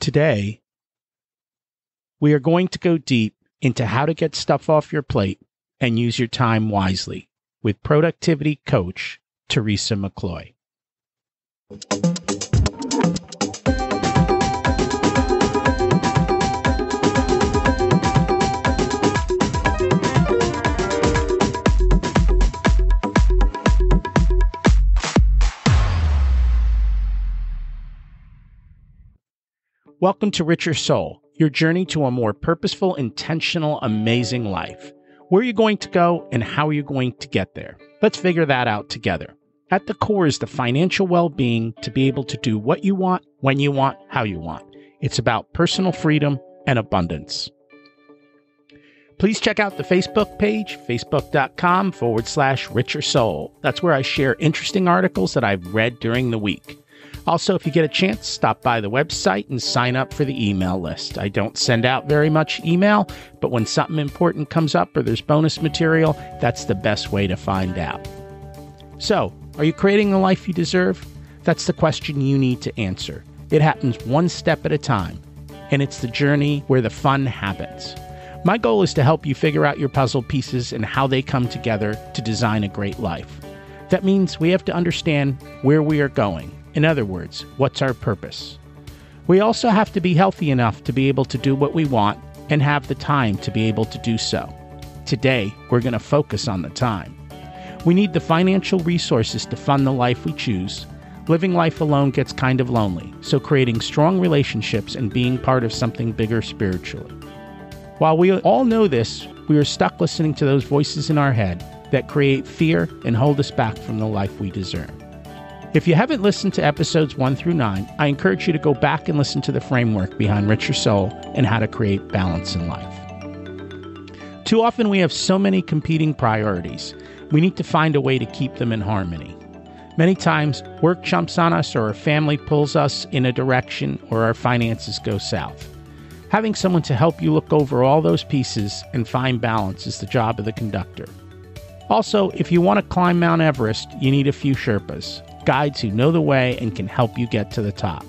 Today, we are going to go deep into how to get stuff off your plate and use your time wisely with productivity coach Teresa McCloy. Welcome to Richer Soul, your journey to a more purposeful, intentional, amazing life. Where are you going to go and how are you going to get there? Let's figure that out together. At the core is the financial well-being to be able to do what you want, when you want, how you want. It's about personal freedom and abundance. Please check out the Facebook page, facebook.com/Richer Soul. That's where I share interesting articles that I've read during the week. Also, if you get a chance, stop by the website and sign up for the email list. I don't send out very much email, but when something important comes up or there's bonus material, that's the best way to find out. So, are you creating the life you deserve? That's the question you need to answer. It happens one step at a time, and it's the journey where the fun happens. My goal is to help you figure out your puzzle pieces and how they come together to design a great life. That means we have to understand where we are going. In other words, what's our purpose? We also have to be healthy enough to be able to do what we want and have the time to be able to do so. Today, we're going to focus on the time. We need the financial resources to fund the life we choose. Living life alone gets kind of lonely, so creating strong relationships and being part of something bigger spiritually. While we all know this, we are stuck listening to those voices in our head that create fear and hold us back from the life we deserve. If you haven't listened to episodes 1 through 9, I encourage you to go back and listen to the framework behind Richer Soul and how to create balance in life. Too often we have so many competing priorities. We need to find a way to keep them in harmony. Many times, work jumps on us or our family pulls us in a direction or our finances go south. Having someone to help you look over all those pieces and find balance is the job of the conductor. Also, if you want to climb Mount Everest, you need a few Sherpas, guides who know the way and can help you get to the top.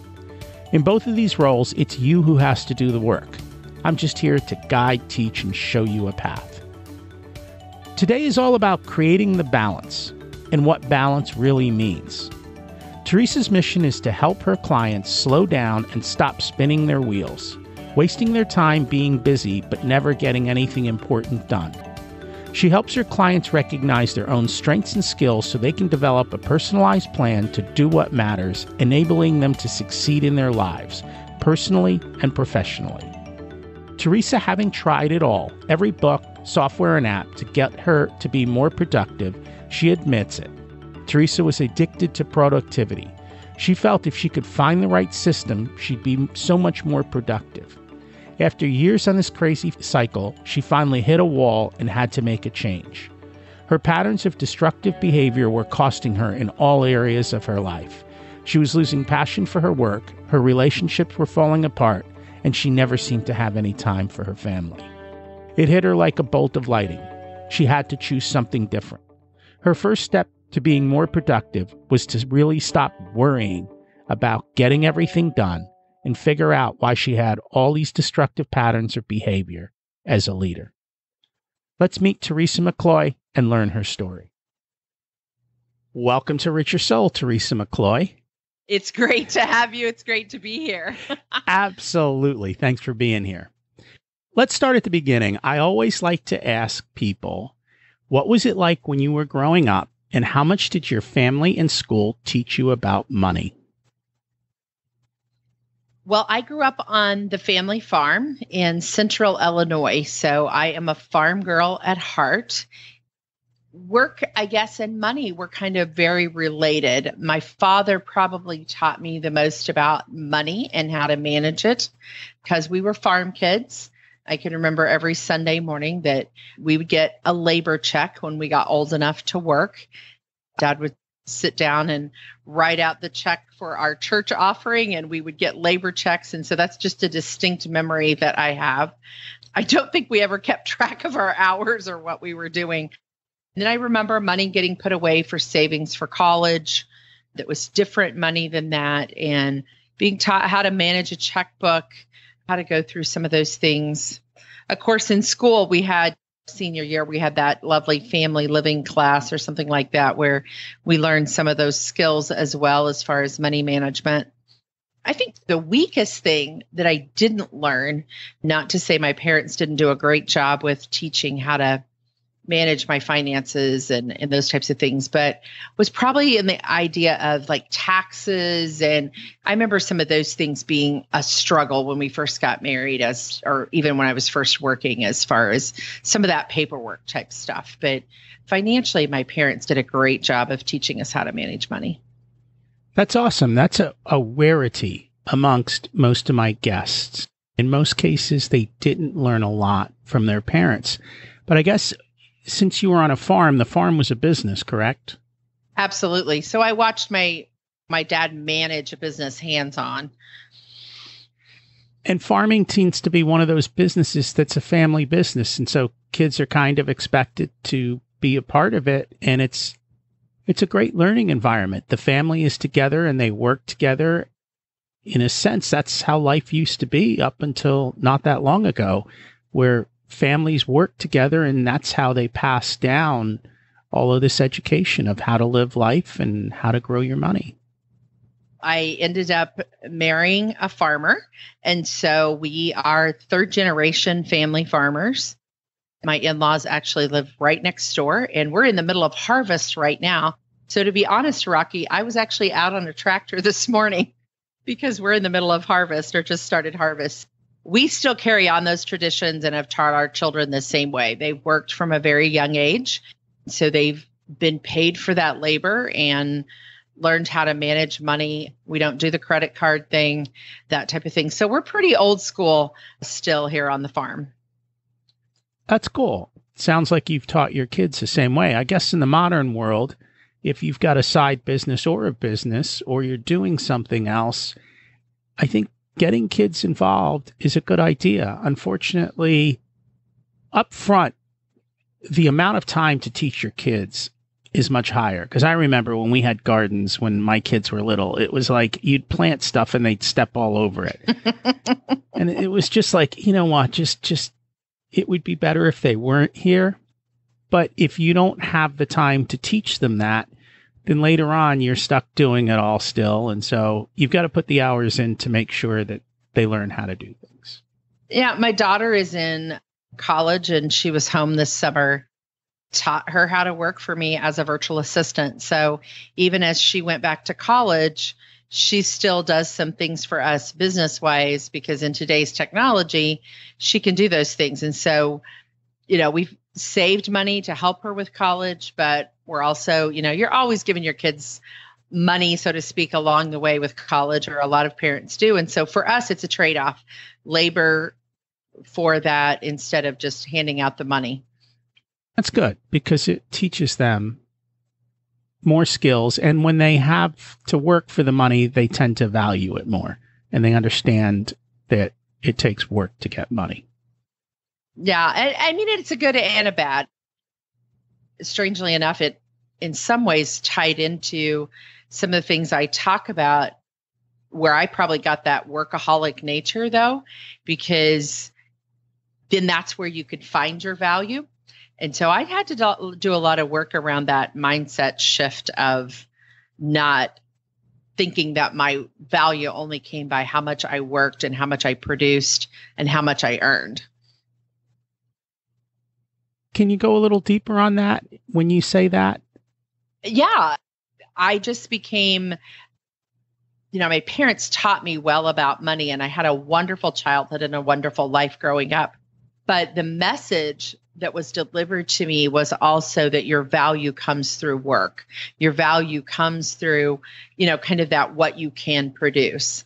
In both of these roles, it's you who has to do the work. I'm just here to guide, teach, and show you a path. Today is all about creating the balance and what balance really means. Teresa's mission is to help her clients slow down and stop spinning their wheels, wasting their time being busy but never getting anything important done. She helps her clients recognize their own strengths and skills so they can develop a personalized plan to do what matters, enabling them to succeed in their lives, personally and professionally. Teresa, having tried it all, every book, software, and app to get her to be more productive, she admits it. Teresa was addicted to productivity. She felt if she could find the right system, she'd be so much more productive. After years on this crazy cycle, she finally hit a wall and had to make a change. Her patterns of destructive behavior were costing her in all areas of her life. She was losing passion for her work, her relationships were falling apart, and she never seemed to have any time for her family. It hit her like a bolt of lightning. She had to choose something different. Her first step to being more productive was to really stop worrying about getting everything done and figure out why she had all these destructive patterns of behavior as a leader. Let's meet Teresa McCloy and learn her story. Welcome to Richer Soul, Teresa McCloy. It's great to have you. It's great to be here. Absolutely. Thanks for being here. Let's start at the beginning. I always like to ask people, what was it like when you were growing up, and how much did your family and school teach you about money? Well, I grew up on the family farm in central Illinois, so I am a farm girl at heart. Work, I guess, and money were kind of very related. My father probably taught me the most about money and how to manage it because we were farm kids. I can remember every Sunday morning that we would get a labor check when we got old enough to work. Dad would sit down and write out the check for our church offering, and we would get labor checks. And so that's just a distinct memory that I have. I don't think we ever kept track of our hours or what we were doing. And then I remember money getting put away for savings for college that was different money than that. And being taught how to manage a checkbook, how to go through some of those things. Of course, in school, we had senior year, we had that lovely family living class or something like that, where we learned some of those skills as well as far as money management. I think the weakest thing that I didn't learn, not to say my parents didn't do a great job with teaching how to manage my finances and those types of things, but was probably in the idea of like taxes. And I remember some of those things being a struggle when we first got married, or even when I was first working, as far as some of that paperwork type stuff. But financially, my parents did a great job of teaching us how to manage money. That's awesome. That's a rarity amongst most of my guests. In most cases, they didn't learn a lot from their parents. But I guess since you were on a farm, the farm was a business, correct? Absolutely. So I watched my dad manage a business hands-on. And farming tends to be one of those businesses that's a family business. And so kids are kind of expected to be a part of it. And it's a great learning environment. The family is together and they work together. In a sense, that's how life used to be up until not that long ago, where families work together and that's how they pass down all of this education of how to live life and how to grow your money. I ended up marrying a farmer. And so we are third generation family farmers. My in-laws actually live right next door, and we're in the middle of harvest right now. So to be honest, Rocky, I was actually out on a tractor this morning because we're in the middle of harvest, or just started harvest. We still carry on those traditions and have taught our children the same way. They worked from a very young age. So they've been paid for that labor and learned how to manage money. We don't do the credit card thing, that type of thing. So we're pretty old school still here on the farm. That's cool. Sounds like you've taught your kids the same way. I guess in the modern world, if you've got a side business or a business, or you're doing something else, I think getting kids involved is a good idea. Unfortunately, up front, the amount of time to teach your kids is much higher. Because I remember when we had gardens when my kids were little, it was like you'd plant stuff and they'd step all over it. And it was just like, you know what, just it would be better if they weren't here. But if you don't have the time to teach them that, then later on you're stuck doing it all still. And so you've got to put the hours in to make sure that they learn how to do things. Yeah, my daughter is in college and she was home this summer, taught her how to work for me as a virtual assistant. So even as she went back to college, she still does some things for us business-wise, because in today's technology, she can do those things. And so, we've saved money to help her with college, but we're also, you're always giving your kids money, so to speak, along the way with college, or a lot of parents do. And so for us, it's a trade-off, labor for that instead of just handing out the money. That's good, because it teaches them more skills. And when they have to work for the money, they tend to value it more. And they understand that it takes work to get money. Yeah. I mean, it's a good and a bad. Strangely enough, it in some ways tied into some of the things I talk about, where I probably got that workaholic nature, though, because then that's where you could find your value. And so I had to do a lot of work around that mindset shift of not thinking that my value only came by how much I worked and how much I produced and how much I earned. Can you go a little deeper on that when you say that? Yeah, I just became, my parents taught me well about money, and I had a wonderful childhood and a wonderful life growing up. But the message that was delivered to me was also that your value comes through work. Your value comes through, kind of that what you can produce.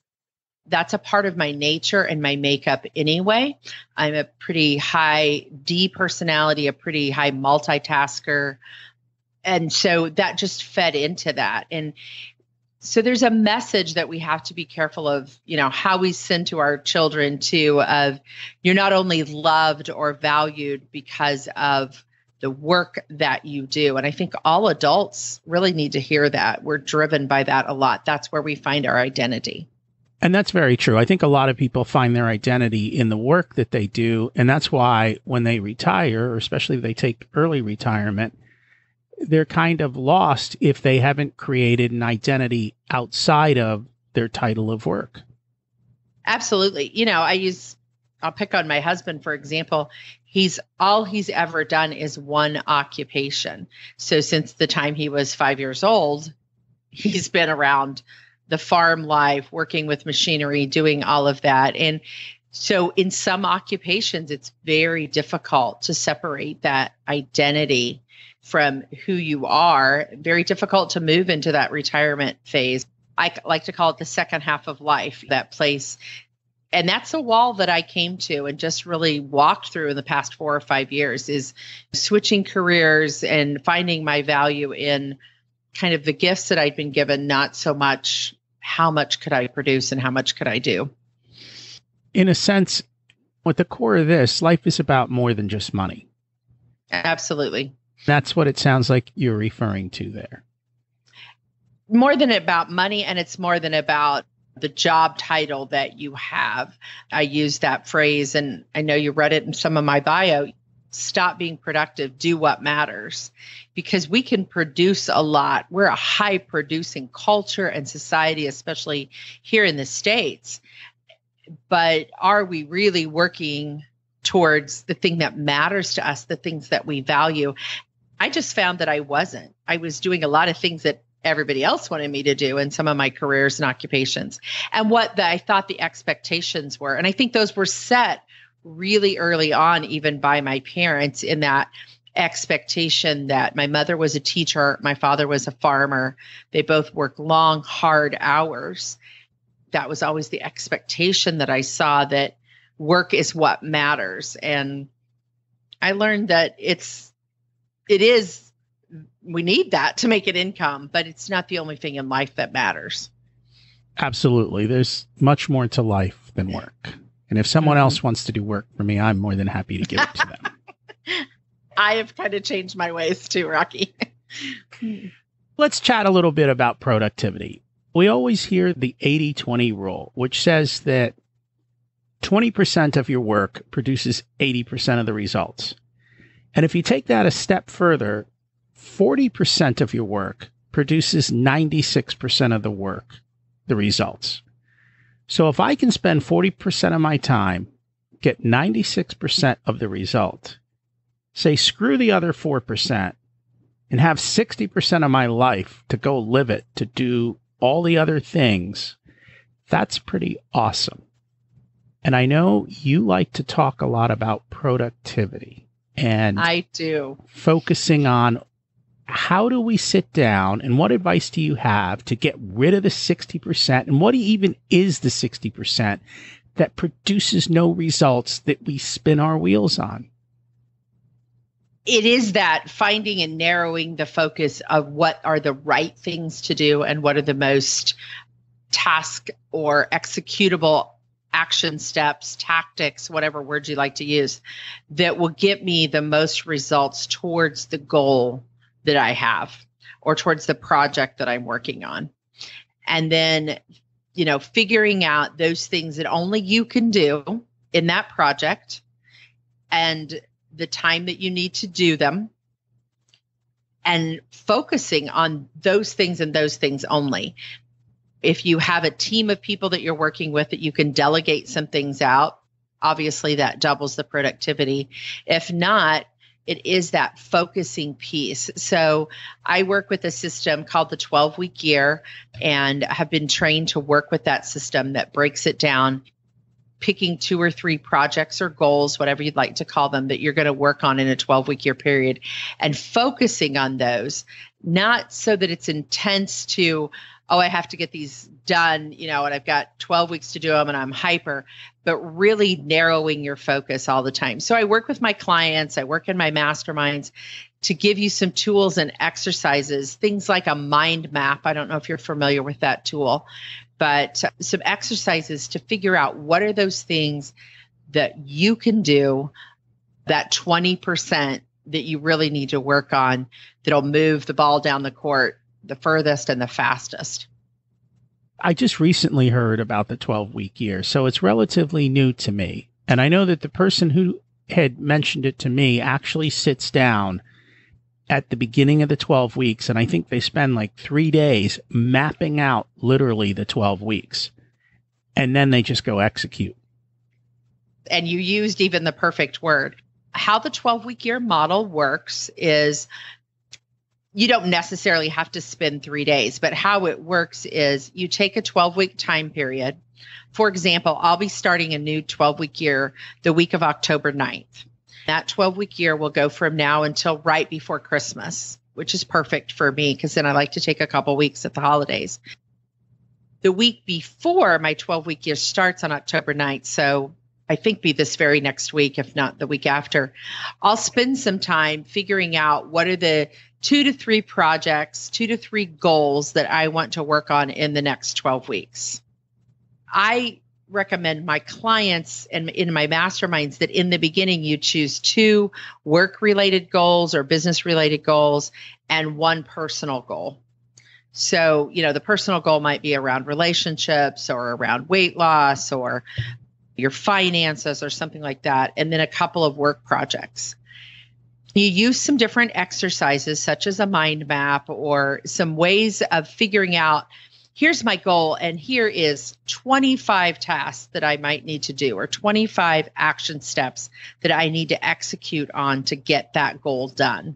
That's a part of my nature and my makeup anyway. I'm a pretty high D personality, a pretty high multitasker. And so that just fed into that. And so there's a message that we have to be careful of, how we send to our children too, of you're not only loved or valued because of the work that you do. And I think all adults really need to hear that. We're driven by that a lot. That's where we find our identity. And that's very true. I think a lot of people find their identity in the work that they do. And that's why when they retire, or especially if they take early retirement, they're kind of lost if they haven't created an identity outside of their title of work. Absolutely. I'll pick on my husband, for example. All he's ever done is one occupation. So since the time he was 5 years old, he's been around the farm life, working with machinery, doing all of that. And so in some occupations, it's very difficult to separate that identity from who you are. Very difficult to move into that retirement phase. I like to call it the second half of life, that place. And that's a wall that I came to and just really walked through in the past 4 or 5 years, is switching careers and finding my value in kind of the gifts that I'd been given, not so much how much could I produce and how much could I do. In a sense, at the core of this, life is about more than just money. Absolutely. That's what it sounds like you're referring to there. More than about money, and it's more than about the job title that you have. I use that phrase, and I know you read it in some of my bio. Stop being productive, do what matters, because we can produce a lot. We're a high producing culture and society, especially here in the States. But are we really working towards the thing that matters to us, the things that we value? I just found that I wasn't. I was doing a lot of things that everybody else wanted me to do in some of my careers and occupations, and what I thought the expectations were. And I think those were set really early on, even by my parents, in that expectation that my mother was a teacher, my father was a farmer. They both worked long, hard hours. That was always the expectation that I saw, that work is what matters. And I learned that we need that to make an income, but it's not the only thing in life that matters. Absolutely. There's much more to life than work. And if someone else wants to do work for me, I'm more than happy to give it to them. I have kind of changed my ways too, Rocky. Let's chat a little bit about productivity. We always hear the 80-20 rule, which says that 20% of your work produces 80% of the results. And if you take that a step further, 40% of your work produces 96% of the results. So if I can spend 40% of my time, get 96% of the result, say screw the other 4%, and have 60% of my life to go live it, to do all the other things, that's pretty awesome. And I know you like to talk a lot about productivity. And I do. Focusing on how do we sit down, and what advice do you have to get rid of the 60%? And what even is the 60% that produces no results that we spin our wheels on? It is that finding and narrowing the focus of what are the right things to do and what are the most task or executable action steps, tactics, whatever word you like to use, that will get me the most results towards the goal that I have, or towards the project that I'm working on. And then, figuring out those things that only you can do in that project, and the time that you need to do them, and focusing on those things and those things only. If you have a team of people that you're working with, that you can delegate some things out, obviously that doubles the productivity. If not, it is that focusing piece. So I work with a system called the 12-week year, and have been trained to work with that system that breaks it down, picking 2 or 3 projects or goals, whatever you'd like to call them, that you're going to work on in a 12-week year period, and focusing on those, not so that it's intense to, I have to get these done, and I've got 12 weeks to do them and I'm hyper, but really narrowing your focus all the time. So I work with my clients, I work in my masterminds to give you some tools and exercises, things like a mind map. I don't know if you're familiar with that tool, but some exercises to figure out what are those things that you can do, that 20% that you really need to work on, that'll move the ball down the court the furthest and the fastest. I just recently heard about the 12-week year, so it's relatively new to me. And I know that the person who had mentioned it to me actually sits down at the beginning of the 12 weeks, and I think they spend like 3 days mapping out literally the 12 weeks, and then they just go execute. And you used even the perfect word. How the 12-week year model works is you don't necessarily have to spend 3 days, but how it works is you take a 12-week time period. For example, I'll be starting a new 12-week year the week of October 9th. That 12-week year will go from now until right before Christmas, which is perfect for me because then I like to take a couple weeks at the holidays. The week before my 12-week year starts on October 9th, so I think be this very next week, if not the week after, I'll spend some time figuring out what are the 2 to 3 projects, 2 to 3 goals that I want to work on in the next 12 weeks. I recommend my clients and in my masterminds that in the beginning you choose 2 work-related goals or business-related goals and 1 personal goal. So, the personal goal might be around relationships or around weight loss or your finances or something like that, and then a couple of work projects. You use some different exercises such as a mind map or some ways of figuring out, here's my goal, and here is 25 tasks that I might need to do or 25 action steps that I need to execute on to get that goal done.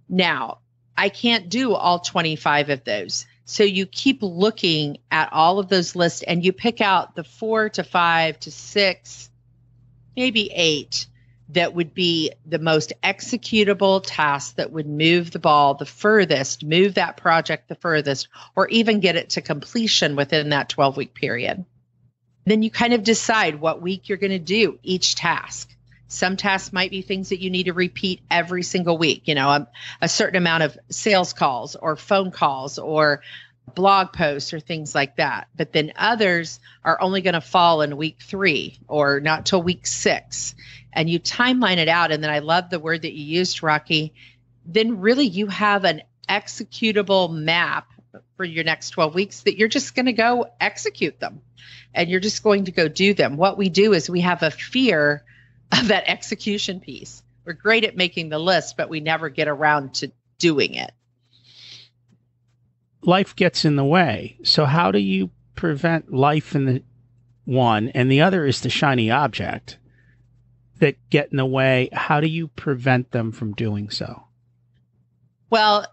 Now, I can't do all 25 of those. So you keep looking at all of those lists and you pick out the 4 to 5 to 6, maybe 8 that would be the most executable tasks that would move the ball the furthest, move that project the furthest, or even get it to completion within that 12-week period. Then you kind of decide what week you're going to do each task. Some tasks might be things that you need to repeat every single week, a certain amount of sales calls or phone calls or blog posts or things like that. But then others are only going to fall in week 3 or not till week 6. And you timeline it out. And then I love the word that you used, Rocky. Then really you have an executable map for your next 12 weeks that you're just going to go execute them. And you're just going to go do them. What we do is we have a fear of that execution piece. We're great at making the list, but we never get around to doing it. Life gets in the way. So how do you prevent life in the one, and the other is the shiny object that get in the way? How do you prevent them from doing so? Well,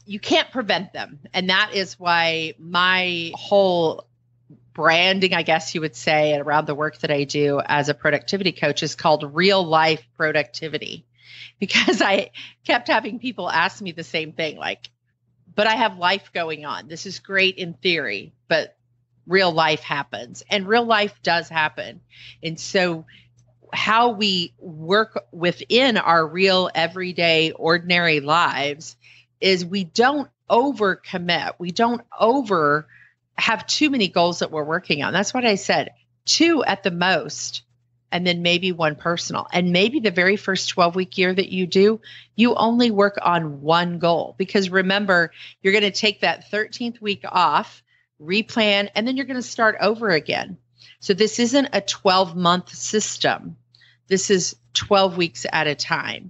you can't prevent them. And that is why my whole branding, I guess you would say, around the work that I do as a productivity coach is called real life productivity. Because I kept having people ask me the same thing, like, but I have life going on. This is great in theory, but real life happens. And real life does happen. And so how we work within our real everyday ordinary lives is we don't overcommit. We don't have too many goals that we're working on. That's what I said, 2 at the most, and then maybe 1 personal. And maybe the very first 12-week year that you do, you only work on 1 goal. Because remember, you're going to take that 13th week off, replan, and then you're going to start over again. So this isn't a 12-month system. This is 12 weeks at a time.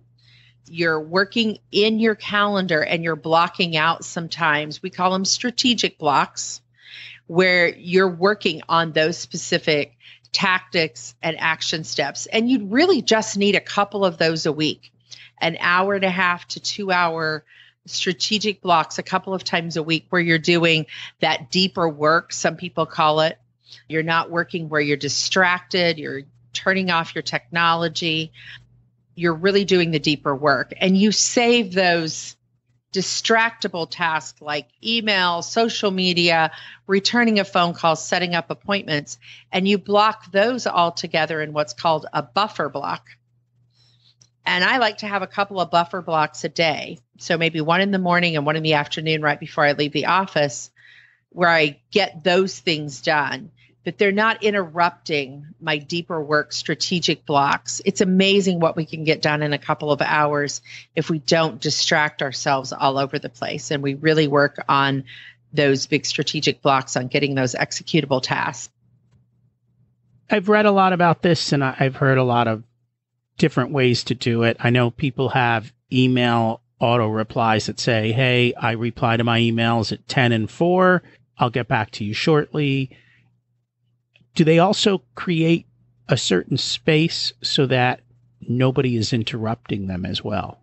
You're working in your calendar and you're blocking out sometimes, we call them strategic blocks, where you're working on those specific tactics and action steps. And you really just need a couple of those a week, an hour and a half to 2 hour strategic blocks a couple of times a week where you're doing that deeper work, some people call it. You're not working where you're distracted, you're turning off your technology. You're really doing the deeper work. And you save those distractible tasks like email, social media, returning a phone call, setting up appointments, and you block those all together in what's called a buffer block. And I like to have a couple of buffer blocks a day. So maybe 1 in the morning and 1 in the afternoon right before I leave the office, where I get those things done. But they're not interrupting my deeper work strategic blocks. It's amazing what we can get done in a couple of hours if we don't distract ourselves all over the place and we really work on those big strategic blocks on getting those executable tasks. I've read a lot about this, and I've heard a lot of different ways to do it. I know people have email auto replies that say, hey, I reply to my emails at 10 and 4. I'll get back to you shortly. Do they also create a certain space so that nobody is interrupting them as well?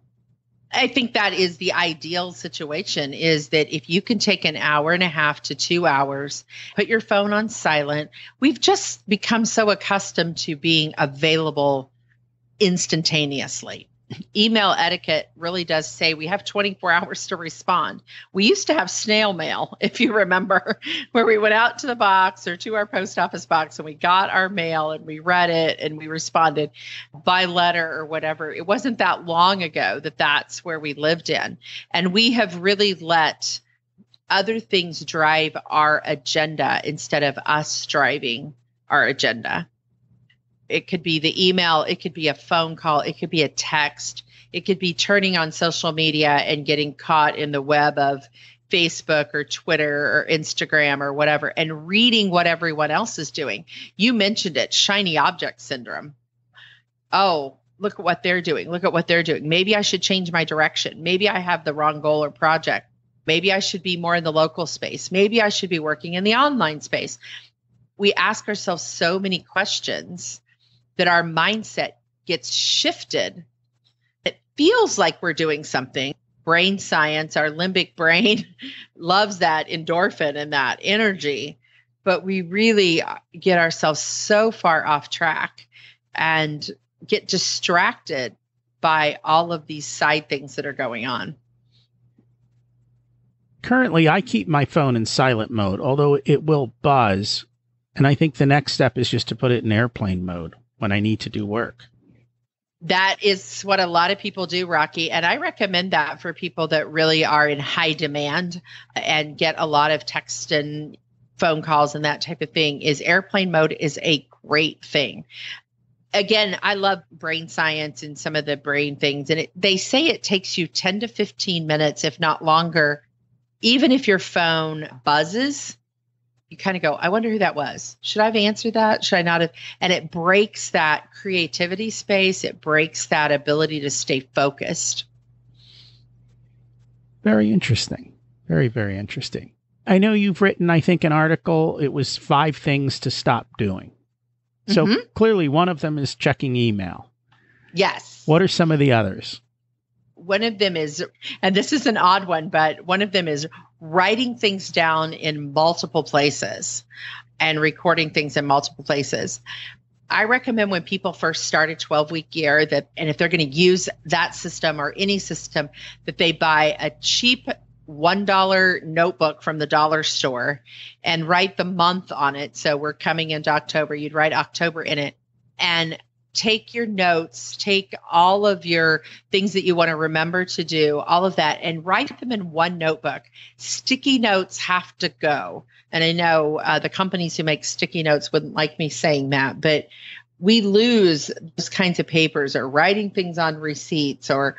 I think that is the ideal situation, is that if you can take an hour and a half to 2 hours, put your phone on silent. We've just become so accustomed to being available instantaneously. Email etiquette really does say we have 24 hours to respond. We used to have snail mail, if you remember, where we went out to the box or to our post office box and we got our mail and we read it and we responded by letter or whatever. It wasn't that long ago that that's where we lived in. And we have really let other things drive our agenda instead of us driving our agenda. It could be the email, it could be a phone call, it could be a text, it could be turning on social media and getting caught in the web of Facebook or Twitter or Instagram or whatever and reading what everyone else is doing. You mentioned it, shiny object syndrome. Oh, look at what they're doing. Look at what they're doing. Maybe I should change my direction. Maybe I have the wrong goal or project. Maybe I should be more in the local space. Maybe I should be working in the online space. We ask ourselves so many questions that our mindset gets shifted. It feels like we're doing something. Brain science, our limbic brain loves that endorphin and that energy, but we really get ourselves so far off track and get distracted by all of these side things that are going on. Currently, I keep my phone in silent mode, although it will buzz. And I think the next step is just to put it in airplane mode when I need to do work. That is what a lot of people do, Rocky. And I recommend that for people that really are in high demand and get a lot of text and phone calls and that type of thing. Is airplane mode is a great thing. Again, I love brain science and some of the brain things. And they say it takes you 10 to 15 minutes, if not longer. Even if your phone buzzes, you kind of go, I wonder who that was. Should I have answered that? Should I not have? And it breaks that creativity space. It breaks that ability to stay focused. Very interesting. Very, very interesting. I know you've written, I think, an article. It was 5 things to stop doing. So clearly one of them is checking email. Yes. What are some of the others? One of them is, and this is an odd one, but one of them is writing things down in multiple places and recording things in multiple places. I recommend when people first start a 12-week year that, and if they're going to use that system or any system, that they buy a cheap $1 notebook from the dollar store and write the month on it. So we're coming into October, you'd write October in it and take your notes, take all of your things that you want to remember to do, all of that, and write them in one notebook. Sticky notes have to go. And I know the companies who make sticky notes wouldn't like me saying that, but we lose those kinds of papers or writing things on receipts or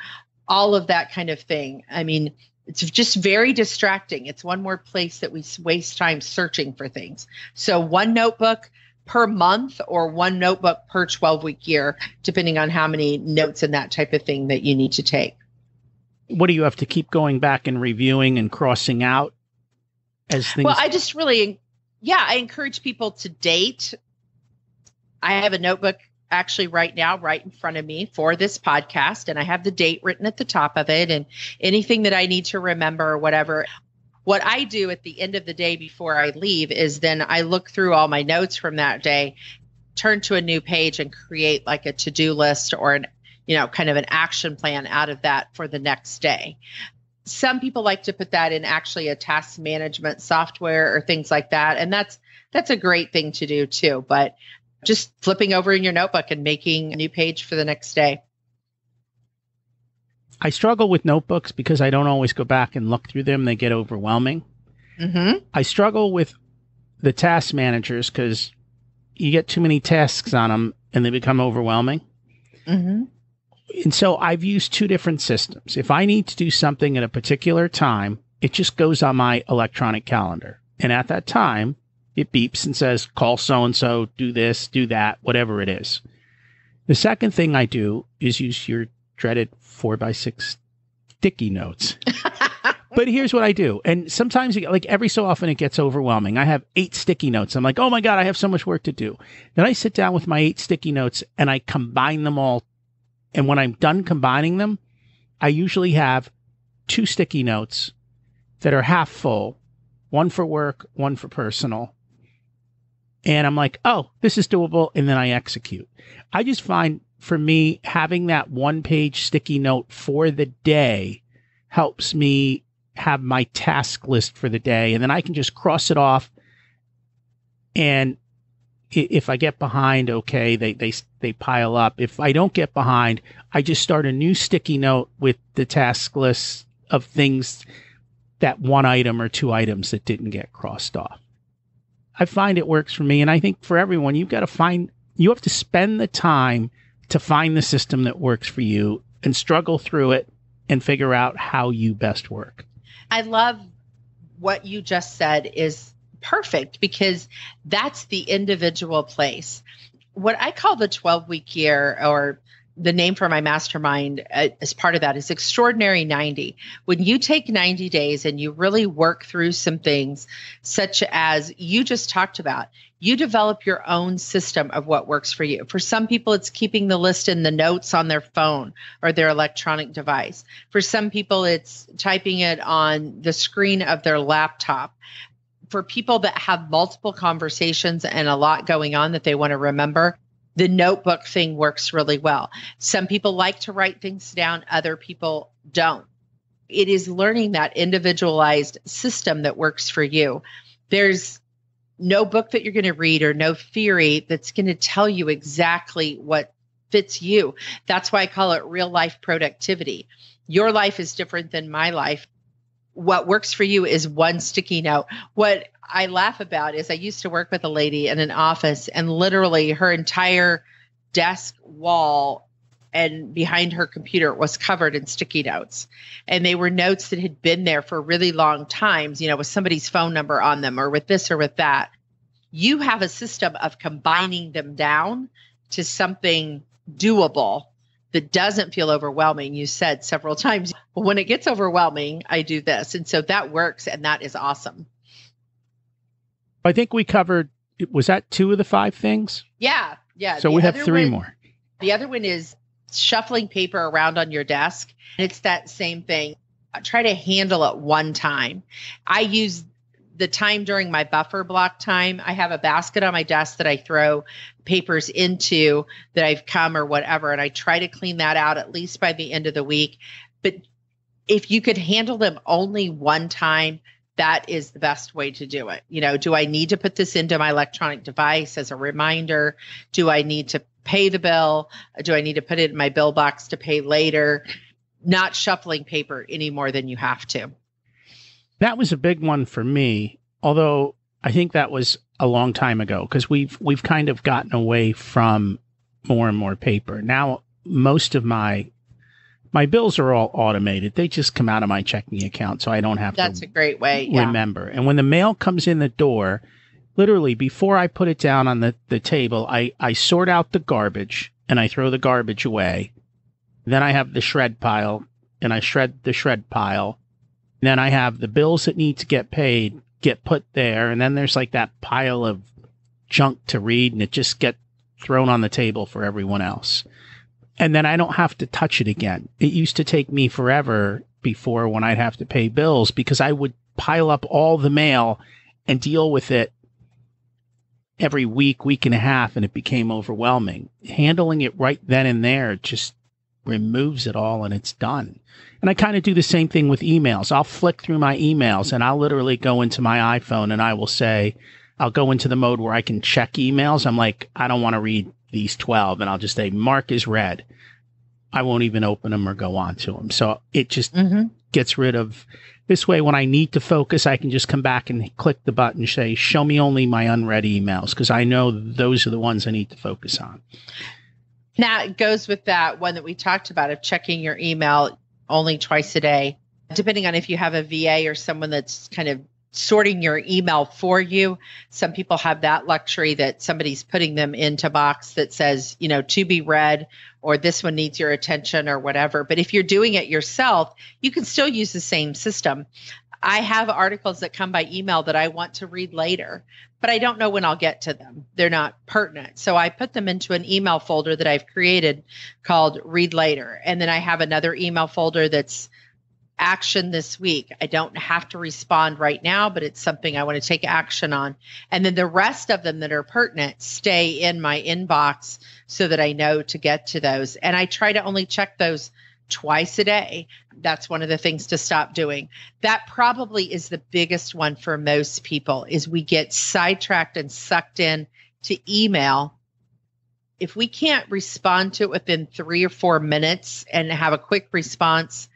all of that kind of thing. I mean, it's just very distracting. It's one more place that we waste time searching for things. So one notebook per month or one notebook per 12-week year, depending on how many notes and that type of thing that you need to take. What do you have to keep going back and reviewing and crossing out as things? Well, I just really, I encourage people to date. I have a notebook actually right now, right in front of me for this podcast, and I have the date written at the top of it and anything that I need to remember or whatever. What I do at the end of the day before I leave is then I look through all my notes from that day, turn to a new page and create like a to-do list or an, kind of an action plan out of that for the next day. Some people like to put that in actually a task management software or things like that. And that's a great thing to do too. But just flipping over in your notebook and making a new page for the next day. I struggle with notebooks because I don't always go back and look through them. They get overwhelming. I struggle with the task managers because you get too many tasks on them and they become overwhelming. And so I've used 2 different systems. If I need to do something at a particular time, it just goes on my electronic calendar. And at that time, it beeps and says, call so-and-so, do this, do that, whatever it is. The second thing I do is use your dreaded 4x6 sticky notes. But here's what I do. And sometimes, like every so often, it gets overwhelming. I have 8 sticky notes. I'm like, oh my God, I have so much work to do. Then I sit down with my 8 sticky notes and I combine them all. And when I'm done combining them, I usually have 2 sticky notes that are half full, one for work, one for personal. And I'm like, oh, this is doable. And then I execute. I just find for me, having that 1-page sticky note for the day helps me have my task list for the day. And then I can just cross it off. And if I get behind, okay, they pile up. If I don't get behind, I just start a new sticky note with the task list of things, that 1 item or 2 items that didn't get crossed off. I find it works for me. And I think for everyone, you have to spend the time to find the system that works for you and struggle through it and figure out how you best work. I love what you just said is perfect, because that's the individual place. What I call the 12-week year, or the name for my mastermind as part of that, is Extraordinary 90. When you take 90 days and you really work through some things, such as you just talked about, you develop your own system of what works for you. For some people, it's keeping the list in the notes on their phone or their electronic device. For some people, it's typing it on the screen of their laptop. For people that have multiple conversations and a lot going on that they want to remember, the notebook thing works really well. Some people like to write things down, other people don't. It is learning that individualized system that works for you. There's no book that you're going to read or no theory that's going to tell you exactly what fits you. That's why I call it real life productivity. Your life is different than my life. What works for you is one sticky note. What I laugh about is I used to work with a lady in an office, and literally her entire desk wall and behind her computer was covered in sticky notes. And they were notes that had been there for really long times, with somebody's phone number on them or with this or with that. You have a system of combining them down to something doable that doesn't feel overwhelming. You said several times, well, when it gets overwhelming, I do this. And so that works, and that is awesome. I think we covered, was that 2 of the 5 things? Yeah. So we have 3 more. The other one is shuffling paper around on your desk. It's that same thing. I try to handle it one time. I use the time during my buffer block time. I have a basket on my desk that I throw papers into that I've come or whatever. And I try to clean that out at least by the end of the week. But if you could handle them only one time, that is the best way to do it. Do I need to put this into my electronic device as a reminder? Do I need to pay the bill? Do I need to put it in my bill box to pay later? Not shuffling paper any more than you have to. That was a big one for me, although I think that was a long time ago, because we've kind of gotten away from more and more paper. Now, most of my bills are all automated. They just come out of my checking account, so I don't have That's to a great way. remember. And when the mail comes in the door, literally before I put it down on the table, I sort out the garbage and I throw the garbage away. Then I have the shred pile and I shred the shred pile. Then I have the bills that need to get paid, get put there. And then there's like that pile of junk to read, and it just gets thrown on the table for everyone else. And then I don't have to touch it again. It used to take me forever before when I'd have to pay bills, because I would pile up all the mail and deal with it every week and a half, and it became overwhelming. Handling it right then and there just removes it all, and it's done. And I kind of do the same thing with emails. I'll flick through my emails, and I'll literally go into my iPhone, and I will say, I'll go into the mode where I can check emails. I'm like, I don't want to read these 12, and I'll just say, mark is read. I won't even open them or go on to them. So it just gets rid of, this way when I need to focus, I can just come back and click the button, say, show me only my unread emails, because I know those are the ones I need to focus on. Now, it goes with that one that we talked about of checking your email only twice a day. depending on if you have a VA or someone that's kind of sorting your email for you. Some people have that luxury that somebody's putting them into a box that says, to be read, or this one needs your attention or whatever. But if you're doing it yourself, you can still use the same system. I have articles that come by email that I want to read later, but I don't know when I'll get to them. They're not pertinent. So I put them into an email folder that I've created called Read Later. And then I have another email folder that's action this week. I don't have to respond right now, but it's something I want to take action on. And then the rest of them that are pertinent stay in my inbox so that I know to get to those. And I try to only check those twice a day. That's one of the things to stop doing. That probably is the biggest one for most people, is we get sidetracked and sucked in to email. If we can't respond to it within 3 or 4 minutes and have a quick response,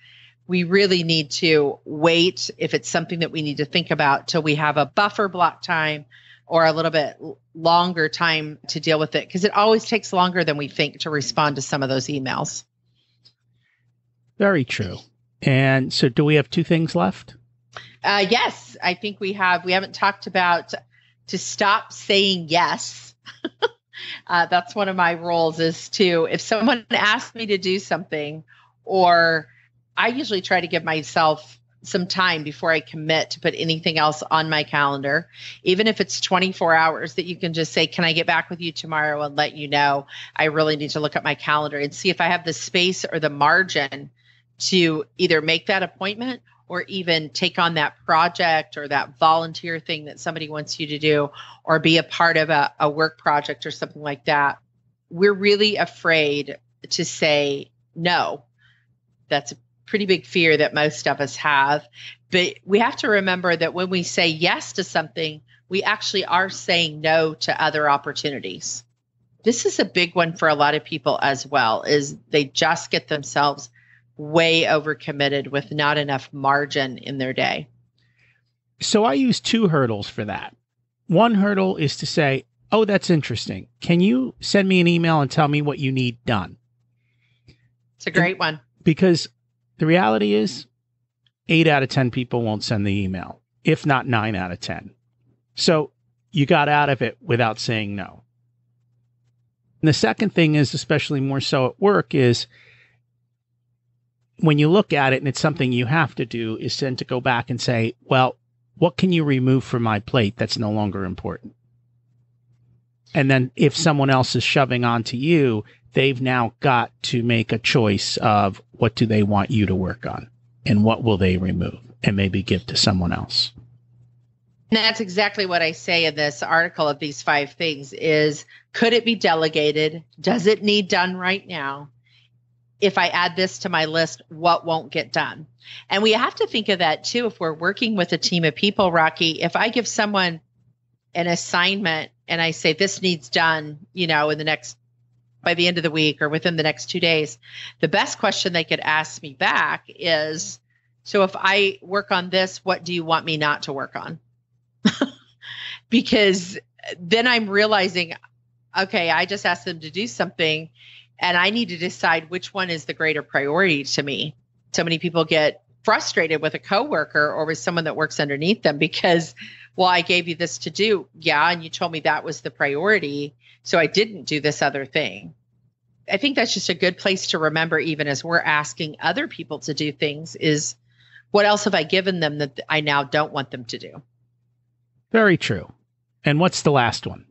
we really need to wait, if it's something that we need to think about, till we have a buffer block time or a little bit longer time to deal with it, because it always takes longer than we think to respond to some of those emails. Very true. And so do we have 2 things left? Yes, I think we have. We haven't talked about to stop saying yes. That's one of my rules, is to, if someone asks me to do something, or I usually try to give myself some time before I commit to put anything else on my calendar, even if it's 24 hours, that you can just say, can I get back with you tomorrow and let you know? I really need to look at my calendar and see if I have the space or the margin to either make that appointment or even take on that project or that volunteer thing that somebody wants you to do, or be a part of a work project or something like that. We're really afraid to say no. That's a pretty big fear that most of us have. But we have to remember that when we say yes to something, we actually are saying no to other opportunities. This is a big one for a lot of people as well, is they just get themselves way overcommitted with not enough margin in their day. So I use 2 hurdles for that. One hurdle is to say, oh, that's interesting. Can you send me an email and tell me what you need done? It's a great one. Because the reality is 8 out of 10 people won't send the email, if not 9 out of 10. So you got out of it without saying no. And the second thing is, especially more so at work, is when you look at it and it's something you have to do, is then to go back and say, well, what can you remove from my plate that's no longer important? And then if someone else is shoving onto you, they've now got to make a choice of what do they want you to work on and what will they remove and maybe give to someone else. And that's exactly what I say in this article of these 5 things is, could it be delegated? Does it need done right now? If I add this to my list, what won't get done? And we have to think of that too. If we're working with a team of people, Rocky, if I give someone an assignment and I say, this needs done, by the end of the week or within the next 2 days, the best question they could ask me back is, so if I work on this, what do you want me not to work on? Because then I'm realizing, okay, I just asked them to do something and I need to decide which one is the greater priority to me. So many people get frustrated with a coworker or with someone that works underneath them because, well, I gave you this to do. Yeah. And you told me that was the priority. So I didn't do this other thing. I think that's just a good place to remember, even as we're asking other people to do things, is what else have I given them that I now don't want them to do? Very true. And what's the last one?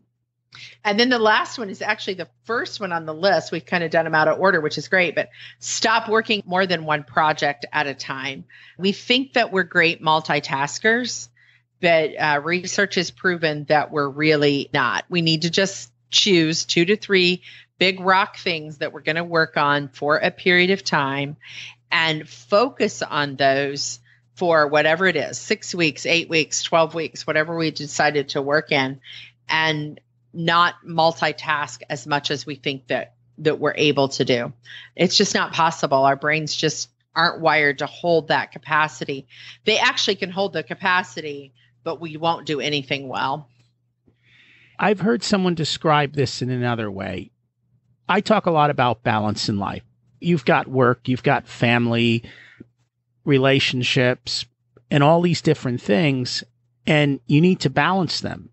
And then the last one is actually the first one on the list. We've kind of done them out of order, which is great, but stop working more than one project at a time. We think that we're great multitaskers, but research has proven that we're really not. We need to just choose 2 to 3 big rock things that we're going to work on for a period of time and focus on those for whatever it is, 6 weeks, 8 weeks, 12 weeks, whatever we decided to work in, and not multitask as much as we think that we're able to do. It's just not possible. Our brains just aren't wired to hold that capacity. They actually can hold the capacity, but we won't do anything well. I've heard someone describe this in another way. I talk a lot about balance in life. You've got work, you've got family, relationships, and all these different things, and you need to balance them.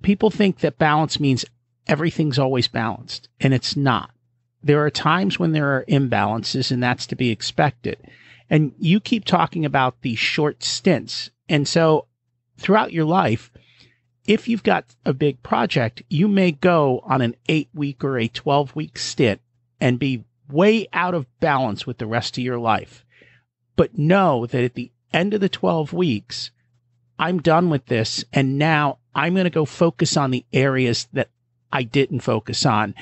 People think that balance means everything's always balanced, and it's not. There are times when there are imbalances, and that's to be expected. And you keep talking about these short stints. And so throughout your life, if you've got a big project, you may go on an 8-week or a 12-week stint and be way out of balance with the rest of your life. But know that at the end of the 12 weeks, I'm done with this, and now I'm going to go focus on the areas that I didn't focus on,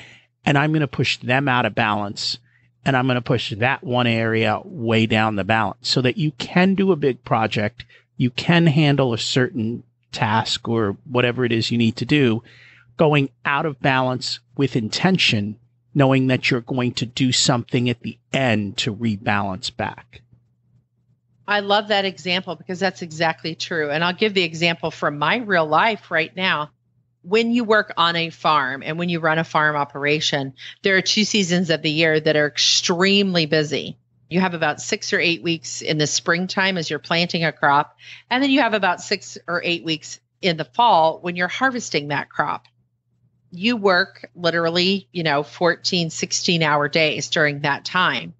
and I'm going to push them out of balance, and I'm going to push that one area way down the balance so that you can do a big project, you can handle a certain task or whatever it is you need to do, going out of balance with intention, knowing that you're going to do something at the end to rebalance back. I love that example because that's exactly true. And I'll give the example from my real life right now. When you work on a farm and when you run a farm operation, there are 2 seasons of the year that are extremely busy. You have about 6 or 8 weeks in the springtime as you're planting a crop. And then you have about 6 or 8 weeks in the fall when you're harvesting that crop. You work literally, 14, 16-hour days during that time.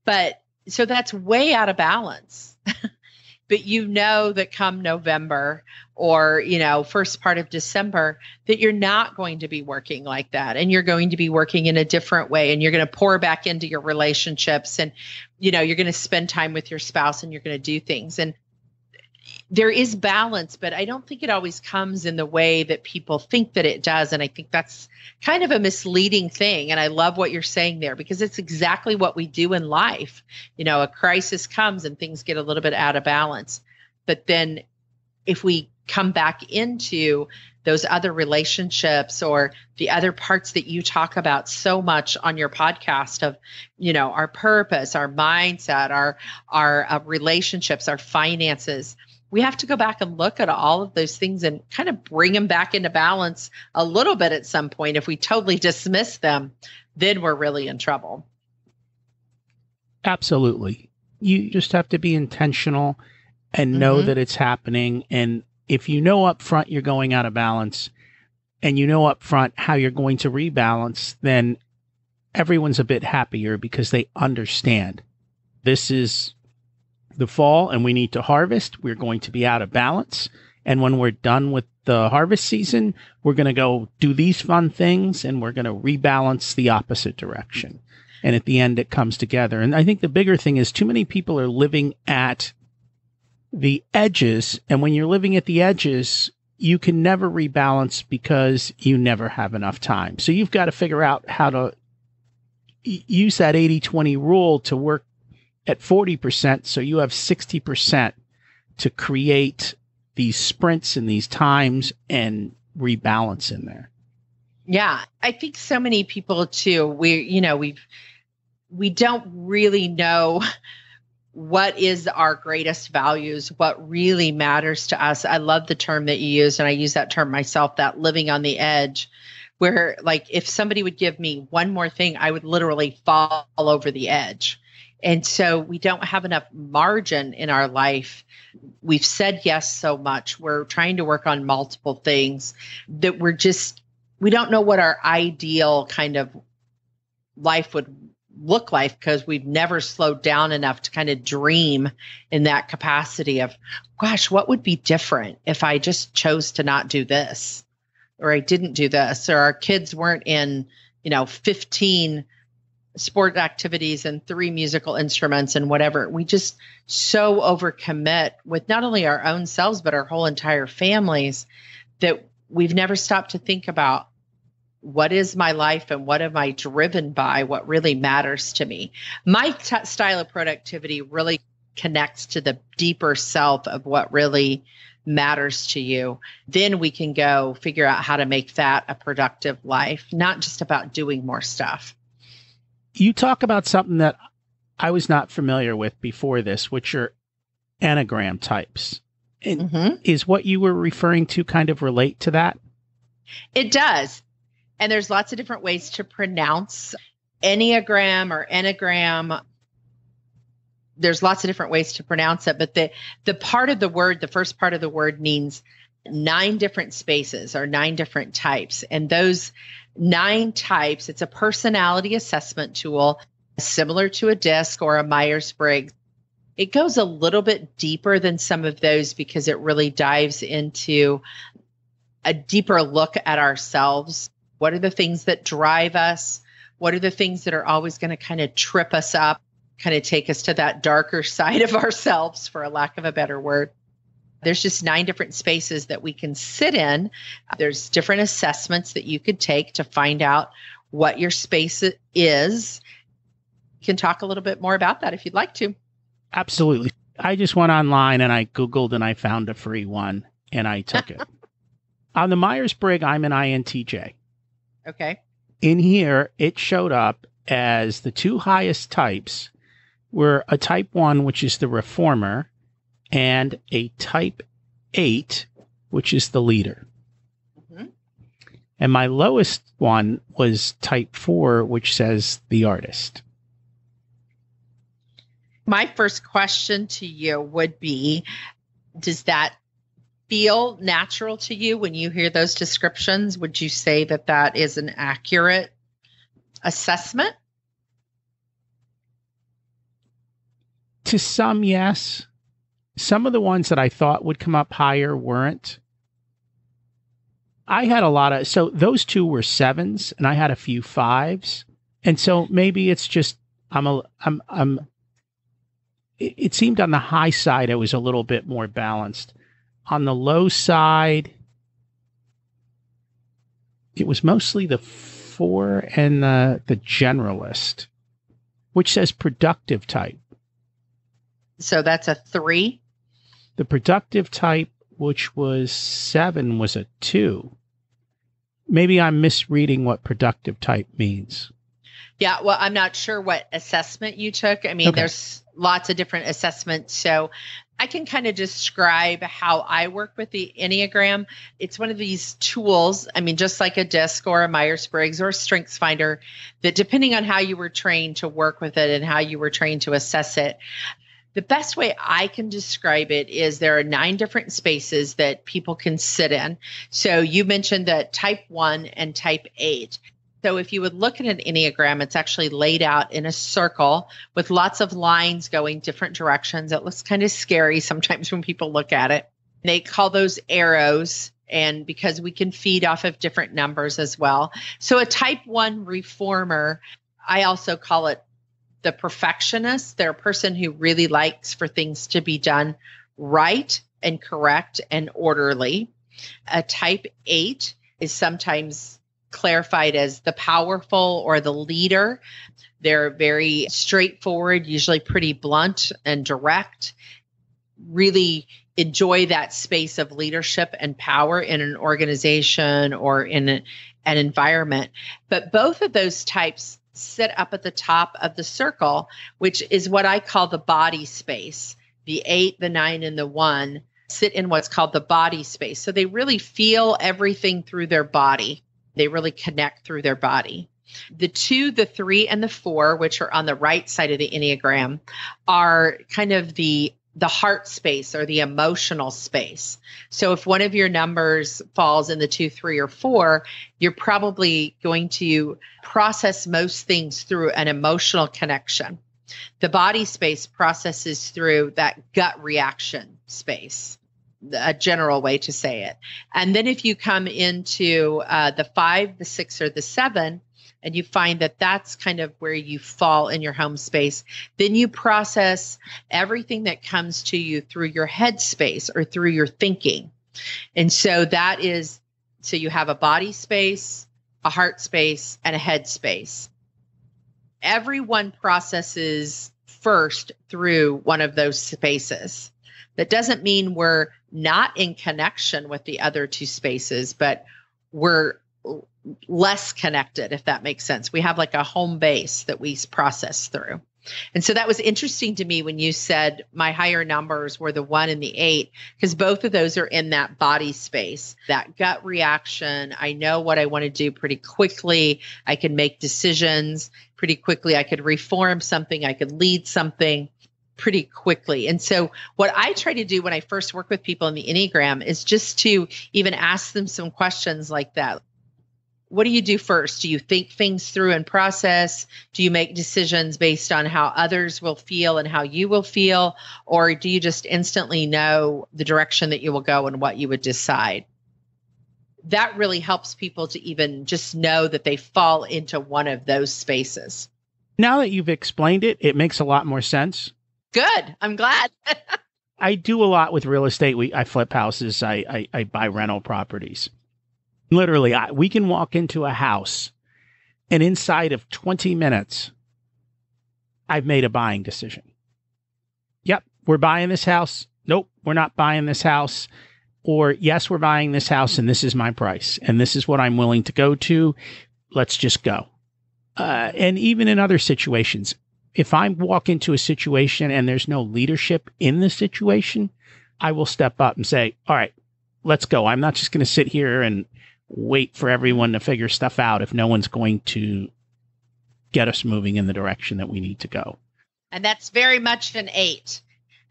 But so that's way out of balance. But that come November or, first part of December, that you're not going to be working like that. And you're going to be working in a different way. And you're going to pour back into your relationships. And, you're going to spend time with your spouse and you're going to do things. And there is balance, but I don't think it always comes in the way that people think that it does. And I think that's kind of a misleading thing. And I love what you're saying there because it's exactly what we do in life. A crisis comes and things get a little bit out of balance. But then if we come back into those other relationships or the other parts that you talk about so much on your podcast of, our purpose, our mindset, our relationships, our finances, we have to go back and look at all of those things and kind of bring them back into balance a little bit at some point. If we totally dismiss them, then we're really in trouble. Absolutely. You just have to be intentional and know that it's happening. And if you know up front you're going out of balance and you know up front how you're going to rebalance, then everyone's a bit happier because they understand this is the fall and we need to harvest. We're going to be out of balance. And when we're done with the harvest season, we're going to go do these fun things and we're going to rebalance the opposite direction. And at the end, it comes together. And I think the bigger thing is too many people are living at the edges. And when you're living at the edges, you can never rebalance because you never have enough time. So you've got to figure out how to use that 80-20 rule to work at 40%, so you have 60% to create these sprints and these times and rebalance in there. Yeah, I think so many people too, we don't really know what is our greatest values, what really matters to us. I love the term that you use, and I use that term myself, that living on the edge, where like if somebody would give me one more thing, I would literally fall over the edge. And so we don't have enough margin in our life. We've said yes so much. We're trying to work on multiple things that we don't know what our ideal kind of life would look like because we've never slowed down enough to kind of dream in that capacity of, gosh, what would be different if I just chose to not do this, or I didn't do this, or our kids weren't in, 15 sport activities and 3 musical instruments and whatever. We just so overcommit with not only our own selves, but our whole entire families that we've never stopped to think about what is my life and what am I driven by, what really matters to me. My style of productivity really connects to the deeper self of what really matters to you. Then we can go figure out how to make that a productive life, not just about doing more stuff. You talk about something that I was not familiar with before this, which are Enneagram types. And is what you were referring to kind of relate to that? It does. And there's lots of different ways to pronounce Enneagram or Enneagram. there's lots of different ways to pronounce it, but the part of the word, the first part of the word means 9 different spaces or 9 different types. And those 9 types, it's a personality assessment tool similar to a DISC or a Myers-Briggs. It goes a little bit deeper than some of those because it really dives into a deeper look at ourselves. What are the things that drive us? What are the things that are always going to kind of trip us up, kind of take us to that darker side of ourselves, for a lack of a better word? There's just 9 different spaces that we can sit in. There's different assessments that you could take to find out what your space is. You can talk a little bit more about that if you'd like to. Absolutely. I just went online and I Googled and I found a free one and I took it. On the Myers-Briggs, I'm an INTJ. Okay. In here, it showed up as the 2 highest types were a type 1, which is the reformer, and a type 8, which is the leader. Mm-hmm. And my lowest one was type 4, which says the artist. My first question to you would be, does that feel natural to you when you hear those descriptions? Would you say that that is an accurate assessment? To some, yes. Some of the ones that I thought would come up higher weren't. I had a lot of, so those 2 were 7s and I had a few 5s. And so maybe it's just, it seemed on the high side, I was a little bit more balanced. On the low side, it was mostly the 4 and the generalist, which says productive type. So that's a 3. The productive type, which was 7, was a 2. Maybe I'm misreading what productive type means. Yeah, well, I'm not sure what assessment you took. I mean, Okay. There's lots of different assessments. So I can kind of describe how I work with the Enneagram. It's one of these tools, I mean, just like a DISC or a Myers-Briggs or a StrengthsFinder, that depending on how you were trained to work with it and how you were trained to assess it, the best way I can describe it is there are 9 different spaces that people can sit in. So you mentioned that type 1 and type 8. So if you would look at an Enneagram, it's actually laid out in a circle with lots of lines going different directions. It looks kind of scary sometimes when people look at it. They call those arrows, and because we can feed off of different numbers as well. So a type 1 reformer, I also call it the perfectionist. They're a person who really likes for things to be done right and correct and orderly. A type 8 is sometimes clarified as the powerful or the leader. They're very straightforward, usually pretty blunt and direct, really enjoy that space of leadership and power in an organization or in an environment. But both of those types sit up at the top of the circle, which is what I call the body space. The 8, the 9, and the 1 sit in what's called the body space. So they really feel everything through their body. They really connect through their body. The 2, the 3, and the 4, which are on the right side of the Enneagram, are kind of the heart space or the emotional space. So if one of your numbers falls in the 2, 3, or 4, you're probably going to process most things through an emotional connection. The body space processes through that gut reaction space, a general way to say it. And then if you come into the 5, the 6, or the 7, and you find that that's kind of where you fall in your home space, then you process everything that comes to you through your head space or through your thinking. And so so you have a body space, a heart space, and a head space. Everyone processes first through one of those spaces. That doesn't mean we're not in connection with the other 2 spaces, but we're less connected, if that makes sense. We have like a home base that we process through. And so that was interesting to me when you said my higher numbers were the 1 and the 8, because both of those are in that body space, that gut reaction. I know what I want to do pretty quickly. I can make decisions pretty quickly. I could reform something. I could lead something pretty quickly. And so what I try to do when I first work with people in the Enneagram is just to even ask them some questions like that. What do you do first? Do you think things through and process? Do you make decisions based on how others will feel and how you will feel? Or do you just instantly know the direction that you will go and what you would decide? That really helps people to even just know that they fall into one of those spaces. Now that you've explained it, it makes a lot more sense. Good. I'm glad. I do a lot with real estate. I flip houses. I buy rental properties. Literally, we can walk into a house and inside of 20 minutes, I've made a buying decision. Yep, we're buying this house. Nope, we're not buying this house. Or yes, we're buying this house and this is my price and this is what I'm willing to go to. Let's just go. And even in other situations, if I walk into a situation and there's no leadership in the situation, I will step up and say, all right, let's go. I'm not just going to sit here and wait for everyone to figure stuff out if no one's going to get us moving in the direction that we need to go. And that's very much an 8.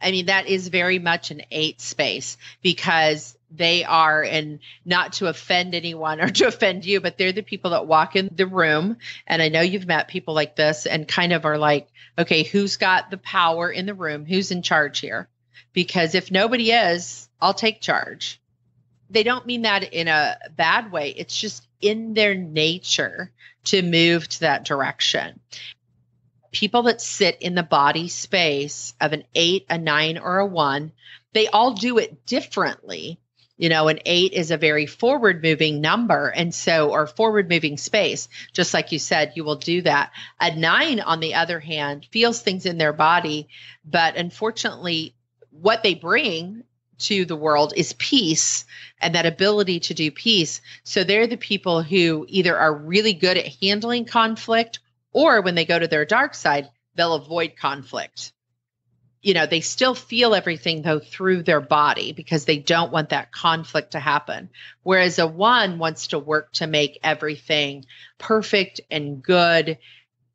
I mean, that is very much an 8 space because they are, and not to offend anyone or to offend you, but they're the people that walk in the room. And I know you've met people like this and kind of are like, okay, who's got the power in the room? Who's in charge here? Because if nobody is, I'll take charge. They don't mean that in a bad way. It's just in their nature to move to that direction. People that sit in the body space of an 8, a 9, or a 1, they all do it differently. You know, an 8 is a very forward moving number. And so, or forward moving space, just like you said, you will do that. A 9, on the other hand, feels things in their body, but unfortunately, what they bring to the world is peace and that ability to do peace. So they're the people who either are really good at handling conflict, or when they go to their dark side, they'll avoid conflict. You know, they still feel everything though through their body because they don't want that conflict to happen. Whereas a 1 wants to work to make everything perfect and good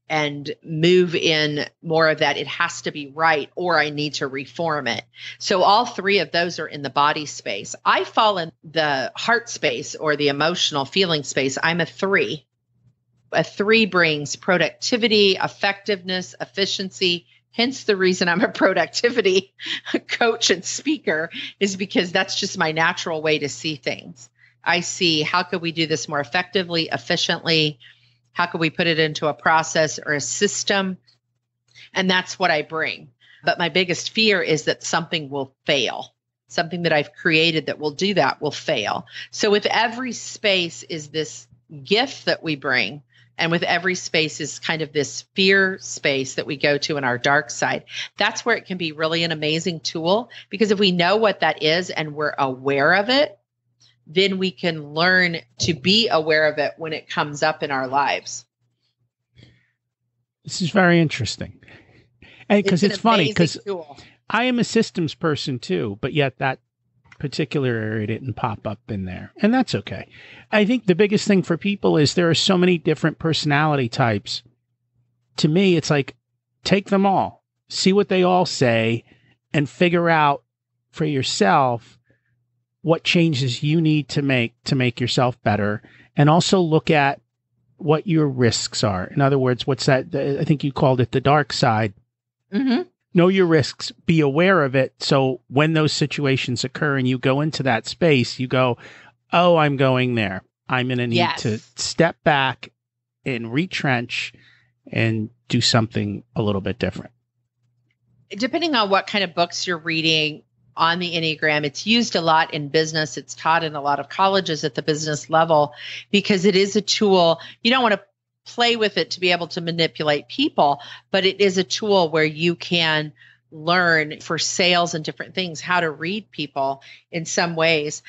and move in more of that. It has to be right, or I need to reform it. So all 3 of those are in the body space. I fall in the heart space or the emotional feeling space. I'm a 3. A 3 brings productivity, effectiveness, efficiency. Hence the reason I'm a productivity coach and speaker is because that's just my natural way to see things. I see how could we do this more effectively, efficiently? How could we put it into a process or a system? And that's what I bring. But my biggest fear is that something will fail. Something that I've created that will do that will fail. So with every space is this gift that we bring. And with every space is kind of this fear space that we go to in our dark side. That's where it can be really an amazing tool, because if we know what that is and we're aware of it, then we can learn to be aware of it when it comes up in our lives. This is very interesting. And because it's funny, because I am a systems person too, but yet that particular area didn't pop up in there. And that's okay. I think the biggest thing for people is there are so many different personality types. To me, it's like, take them all, see what they all say, and figure out for yourself what changes you need to make yourself better. And also look at what your risks are. In other words, what's that? I think you called it the dark side. Mm-hmm. Know your risks, be aware of it. So when those situations occur and you go into that space, you go, oh, I'm going there. I'm going to need to step back and retrench and do something a little bit different. Depending on what kind of books you're reading on the Enneagram, it's used a lot in business. It's taught in a lot of colleges at the business level because it is a tool. You don't want to play with it to be able to manipulate people, but it is a tool where you can learn for sales and different things how to read people in some ways.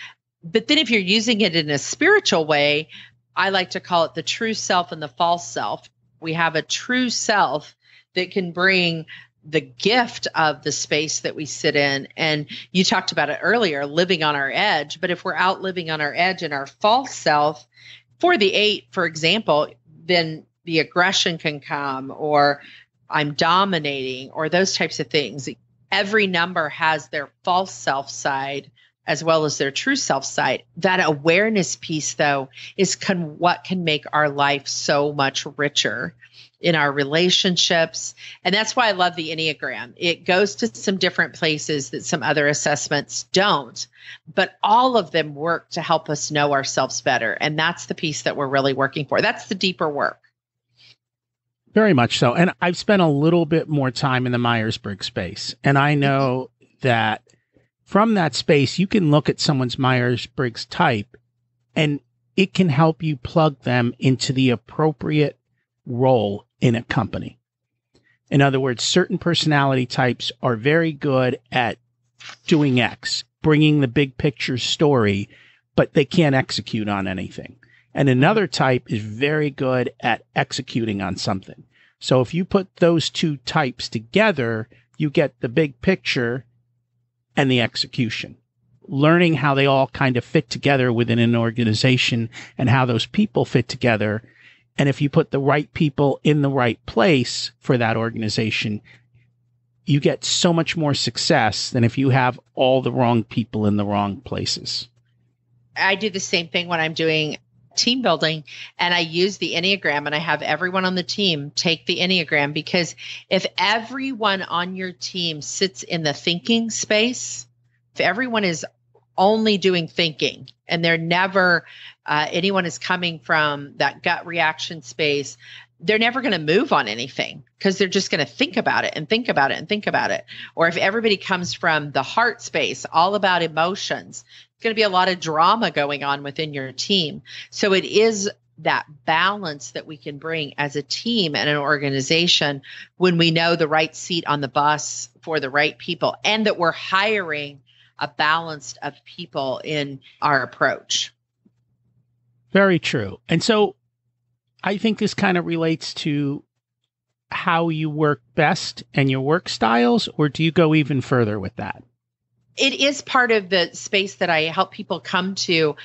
But then if you're using it in a spiritual way, I like to call it the true self and the false self. We have a true self that can bring the gift of the space that we sit in. And you talked about it earlier, living on our edge. But if we're out living on our edge in our false self, for the 8, for example, then the aggression can come, or I'm dominating, or those types of things. Every number has their false self side as well as their true self side. That awareness piece, though, is what can make our life so much richer in our relationships. And that's why I love the Enneagram. It goes to some different places that some other assessments don't, but all of them work to help us know ourselves better. And that's the piece that we're really working for. That's the deeper work. Very much so. And I've spent a little bit more time in the Myers-Briggs space. And I know that from that space, you can look at someone's Myers-Briggs type and it can help you plug them into the appropriate role in a company. In other words, certain personality types are very good at doing X, bringing the big picture story, but they can't execute on anything. And another type is very good at executing on something. So if you put those two types together, you get the big picture and the execution. Learning how they all kind of fit together within an organization and how those people fit together. And if you put the right people in the right place for that organization, you get so much more success than if you have all the wrong people in the wrong places. I do the same thing when I'm doing team building, and I use the Enneagram, and I have everyone on the team take the Enneagram, because if everyone on your team sits in the thinking space, if everyone is only doing thinking and they're never, anyone is coming from that gut reaction space, they're never going to move on anything because they're just going to think about it and think about it and think about it. Or if everybody comes from the heart space, all about emotions, it's going to be a lot of drama going on within your team. So it is that balance that we can bring as a team and an organization when we know the right seat on the bus for the right people, and that we're hiring a balance of people in our approach. Very true. And so I think this kind of relates to how you work best and your work styles, or do you go even further with that? It is part of the space that I help people come to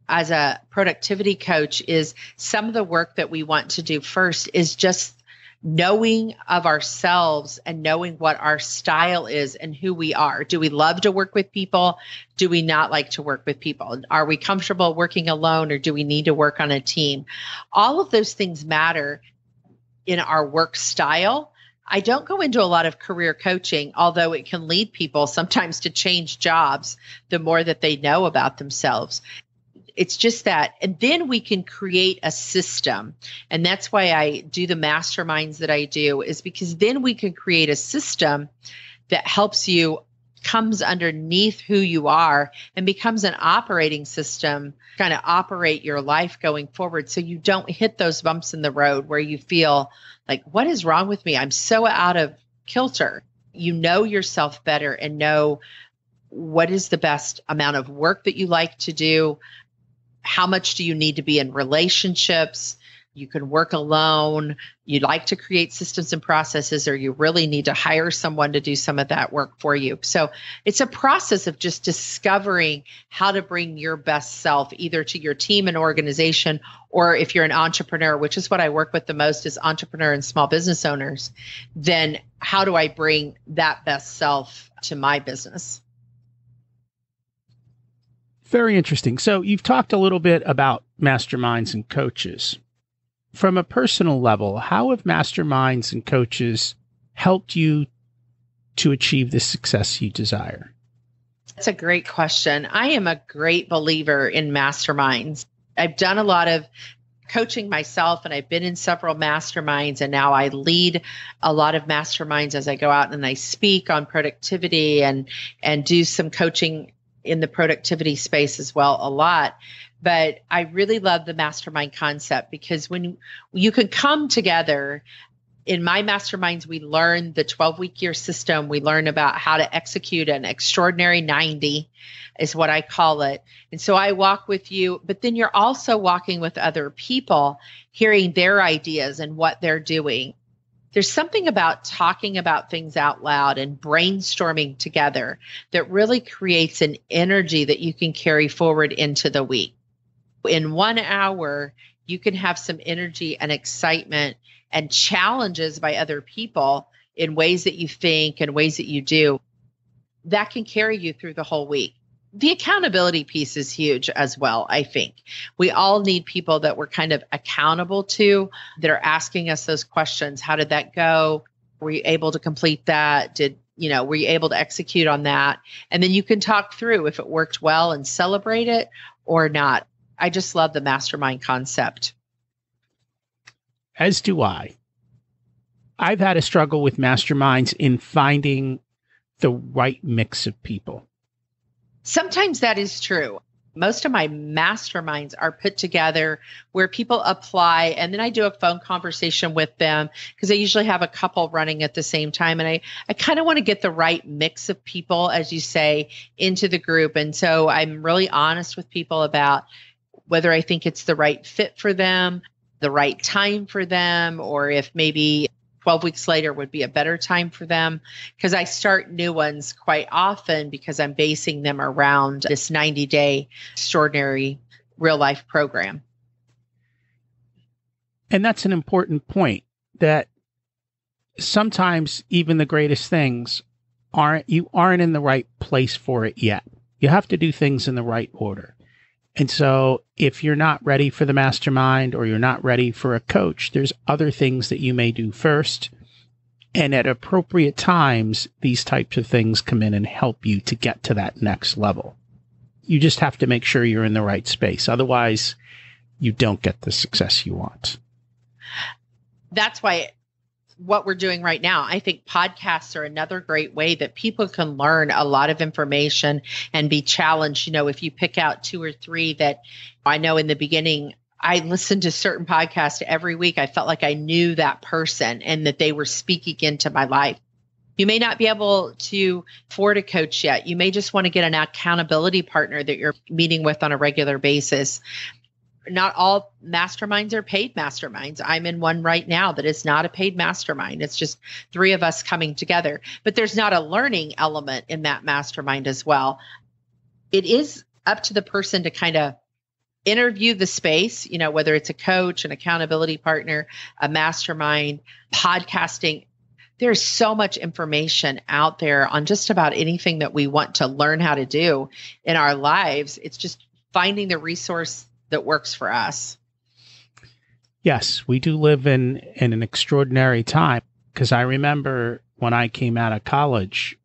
as a productivity coach. Is some of the work that we want to do first is just knowing of ourselves and knowing what our style is and who we are. Do we love to work with people? Do we not like to work with people? Are we comfortable working alone, or do we need to work on a team? All of those things matter in our work style. I don't go into a lot of career coaching, although it can lead people sometimes to change jobs the more that they know about themselves. It's just that. And then we can create a system. And that's why I do the masterminds that I do, is because then we can create a system that helps you, comes underneath who you are and becomes an operating system, kind of operate your life going forward, so you don't hit those bumps in the road where you feel like, what is wrong with me? I'm so out of kilter. You know yourself better and know what is the best amount of work that you like to do. How much do you need to be in relationships? You can work alone. You'd like to create systems and processes, or you really need to hire someone to do some of that work for you. So it's a process of just discovering how to bring your best self either to your team and organization, or if you're an entrepreneur, which is what I work with the most, is entrepreneur and small business owners, then how do I bring that best self to my business? Very interesting. So you've talked a little bit about masterminds and coaches. From a personal level, how have masterminds and coaches helped you to achieve the success you desire? That's a great question. I am a great believer in masterminds. I've done a lot of coaching myself, and I've been in several masterminds, and now I lead a lot of masterminds as I go out and I speak on productivity and do some coaching in the productivity space as well a lot. But I really love the mastermind concept, because when you can come together in my masterminds, we learn the 12-week year system. We learn about how to execute an extraordinary 90 is what I call it. And so I walk with you, but then you're also walking with other people, hearing their ideas and what they're doing. There's something about talking about things out loud and brainstorming together that really creates an energy that you can carry forward into the week. In 1 hour, you can have some energy and excitement and challenges by other people in ways that you think and ways that you do, that can carry you through the whole week. The accountability piece is huge as well, I think. We all need people that we're kind of accountable to, that are asking us those questions. How did that go? Were you able to complete that? Were you able to execute on that? And then you can talk through if it worked well and celebrate it or not. I just love the mastermind concept. As do I. I've had a struggle with masterminds in finding the right mix of people. Sometimes that is true. Most of my masterminds are put together where people apply, and then I do a phone conversation with them because I usually have a couple running at the same time. And I kind of want to get the right mix of people, as you say, into the group. And so I'm really honest with people about whether I think it's the right fit for them, the right time for them, or if maybe 12 weeks later would be a better time for them, because I start new ones quite often because I'm basing them around this 90-day extraordinary real life program. And that's an important point, that sometimes even the greatest things aren't in the right place for it yet. You have to do things in the right order. And so if you're not ready for the mastermind or you're not ready for a coach, there's other things that you may do first. And at appropriate times, these types of things come in and help you to get to that next level. You just have to make sure you're in the right space. Otherwise, you don't get the success you want. That's why what we're doing right now, I think podcasts are another great way that people can learn a lot of information and be challenged. If you pick out 2 or 3 that I know in the beginning, I listened to certain podcasts every week. I felt like I knew that person and that they were speaking into my life. You may not be able to afford a coach yet. You may just want to get an accountability partner that you're meeting with on a regular basis. Not all masterminds are paid masterminds. I'm in one right now that is not a paid mastermind. It's just 3 of us coming together. But there's not a learning element in that mastermind as well. It is up to the person to kind of interview the space, whether it's a coach, an accountability partner, a mastermind, podcasting. There's so much information out there on just about anything that we want to learn how to do in our lives. It's just finding the resource that works for us. Yes, we do live in an extraordinary time, because I remember when I came out of college,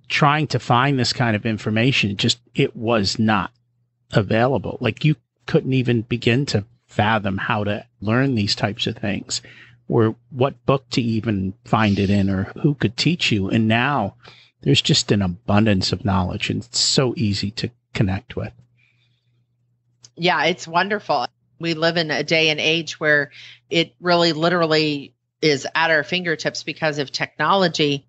trying to find this kind of information, it was not available. Like, you couldn't even begin to fathom how to learn these types of things, or what book to even find it in, or who could teach you. And now there's just an abundance of knowledge, and it's so easy to connect with. Yeah, it's wonderful. We live in a day and age where it really literally is at our fingertips because of technology.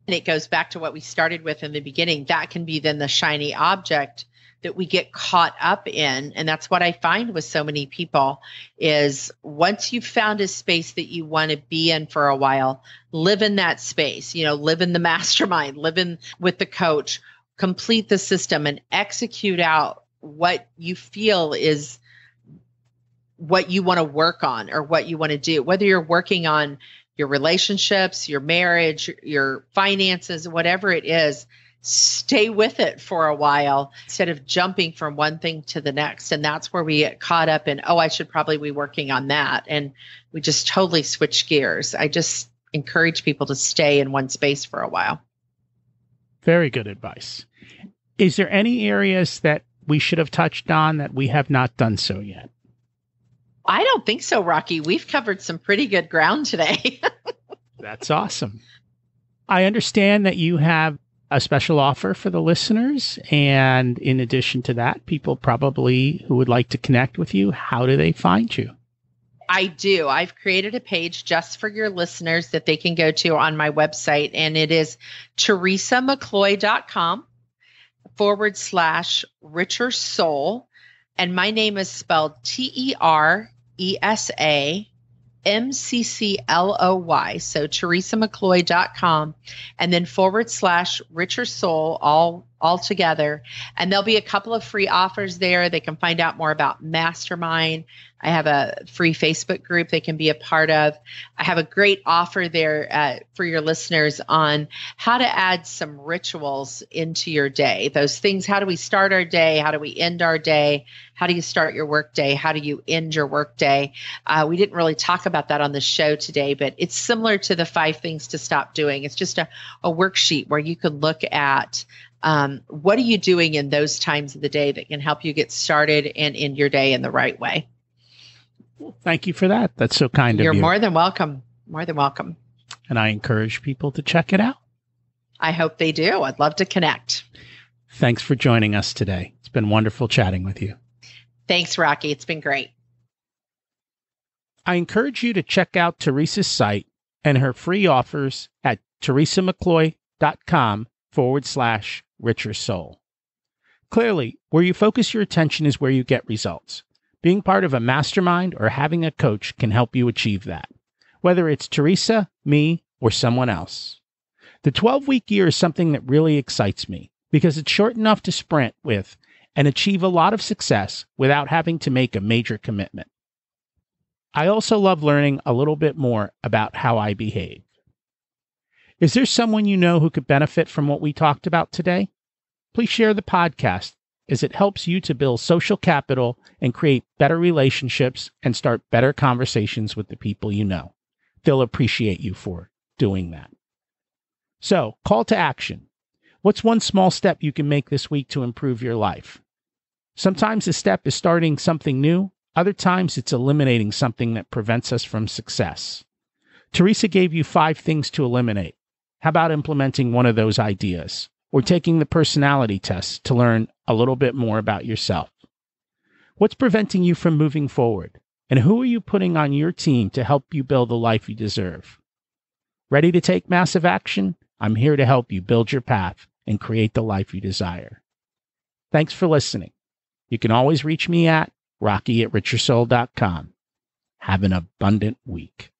And it goes back to what we started with in the beginning. That can be then the shiny object that we get caught up in. And that's what I find with so many people is once you've found a space that you want to be in for a while, live in that space, live in the mastermind, live in with the coach, complete the system and execute out what you feel is what you want to work on or what you want to do, whether you're working on your relationships, your marriage, your finances, whatever it is, stay with it for a while instead of jumping from one thing to the next. And that's where we get caught up in, I should probably be working on that. And we just totally switch gears. I just encourage people to stay in one space for a while. Very good advice. Is there any areas that we should have touched on that we have not done so yet? I don't think so, Rocky. We've covered some pretty good ground today. That's awesome. I understand that you have a special offer for the listeners. And in addition to that, people probably who would like to connect with you, how do they find you? I do. I've created a page just for your listeners that they can go to on my website. And it is teresamccloy.com/richer soul. And my name is spelled TeresaMccloy. So teresamccloy.com and then /richer soul, all all together. And there'll be a couple of free offers there. They can find out more about Mastermind. I have a free Facebook group they can be a part of. I have a great offer there for your listeners on how to add some rituals into your day. Those things, how do we start our day? How do we end our day? How do you start your work day? How do you end your work day? We didn't really talk about that on the show today, but it's similar to the 5 things to stop doing. It's just a worksheet where you can look at what are you doing in those times of the day that can help you get started and end your day in the right way. Well, thank you for that. That's so kind of you. You're more than welcome. More than welcome. And I encourage people to check it out. I hope they do. I'd love to connect. Thanks for joining us today. It's been wonderful chatting with you. Thanks, Rocky. It's been great. I encourage you to check out Teresa's site and her free offers at teresamccloy.com/richer soul. Clearly, where you focus your attention is where you get results. Being part of a mastermind or having a coach can help you achieve that, whether it's Teresa, me, or someone else. The 12-week year is something that really excites me because it's short enough to sprint with and achieve a lot of success without having to make a major commitment. I also love learning a little bit more about how I behave. Is there someone you know who could benefit from what we talked about today? Please share the podcast as it helps you to build social capital and create better relationships and start better conversations with the people you know. They'll appreciate you for doing that. So, call to action. What's one small step you can make this week to improve your life? Sometimes the step is starting something new. Other times it's eliminating something that prevents us from success. Teresa gave you 5 things to eliminate. How about implementing one of those ideas or taking the personality test to learn a little bit more about yourself? What's preventing you from moving forward? And who are you putting on your team to help you build the life you deserve? Ready to take massive action? I'm here to help you build your path and create the life you desire. Thanks for listening. You can always reach me at rocky@richersoul.com. Have an abundant week.